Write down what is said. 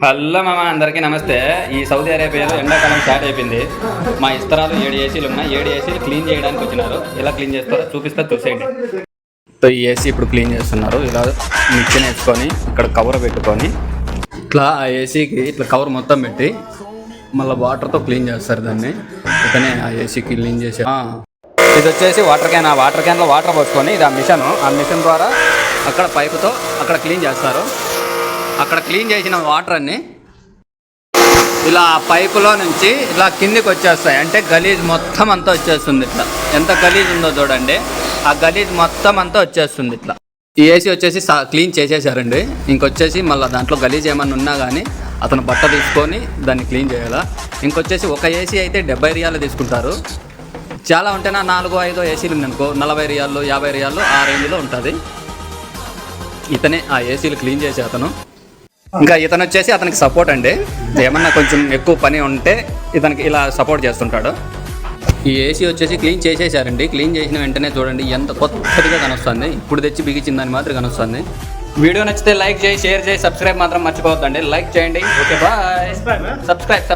Hello మామ, అందరికీ నమస్తే. ఈ సౌదీ అరేబియాలో ఎండాకాలం స్టార్ట్ అయిపోయింది. మా ఇస్తరాలు 7 ఏసీలు ఉన్నాయి. 7 ఏసీలు క్లీన్ చేయడానికి వచ్చినారు. ఎలా క్లీన్ చేస్తారో చూపిస్తా, చూసేయండి. సో ఈ ఏసీ ఇప్పుడు క్లీన్ చేస్తున్నారు. ఇలా మిక్సీని వేసుకొని ఇక్కడ కవర్ పెట్టుకొని ఇట్లా ఆ ఏసీకి ఇట్లా కవర్ మొత్తం పెట్టి మళ్ళీ వాటర్తో క్లీన్ చేస్తారు దాన్ని. ఇతనే ఆ ఏసీ క్లీన్ చేసి ఇది వచ్చేసి వాటర్ క్యాన్. ఆ వాటర్ క్యాన్లో వాటర్ పోసుకొని ఇది ఆ మిషన్ ద్వారా అక్కడ పైపుతో అక్కడ క్లీన్ చేస్తారు. అక్కడ క్లీన్ చేసిన వాటర్ అన్ని ఇలా పైపులో నుంచి ఇలా కిందికి వచ్చేస్తాయి. అంటే గలీజ్ మొత్తం అంతా వచ్చేస్తుంది. ఇట్లా ఎంత గలీజ్ ఉందో చూడండి. ఆ గలీజ్ మొత్తం అంతా వచ్చేస్తుంది. ఇట్లా ఈ ఏసీ వచ్చేసి క్లీన్ చేసేసారండి. ఇంకొచ్చేసి మళ్ళీ దాంట్లో గలీజ్ ఏమన్నా ఉన్నా కానీ అతను బట్ట తీసుకొని దాన్ని క్లీన్ చేయాలా. ఇంకొచ్చేసి ఒక ఏసీ అయితే 70 రియాలు తీసుకుంటారు. చాలా ఉంటేనా 4-5 ఏసీలు ఉందనుకో 40 రియాలు 50 రియాలు ఆ రేంజ్లో ఉంటుంది. ఇతనే ఆ ఏసీలు క్లీన్ చేసే అతను. ఇంకా ఇతను వచ్చేసి అతనికి సపోర్ట్ అండి. ఏమన్నా కొంచెం ఎక్కువ పని ఉంటే ఇతనికి ఇలా సపోర్ట్ చేస్తుంటాడు. ఈ ఏసీ వచ్చేసి క్లీన్ చేసేసారండి. క్లీన్ చేసిన వెంటనే చూడండి ఎంత కొత్తగా కనొస్తుంది. ఇప్పుడు తెచ్చి బిగించిందని మాత్రం కనొస్తుంది. వీడియో నచ్చితే లైక్ చేయి, షేర్ చేయి, సబ్స్క్రైబ్ మాత్రం మర్చిపోవద్దండి. లైక్ చేయండి. Okay bye. సబ్స్క్రైబ్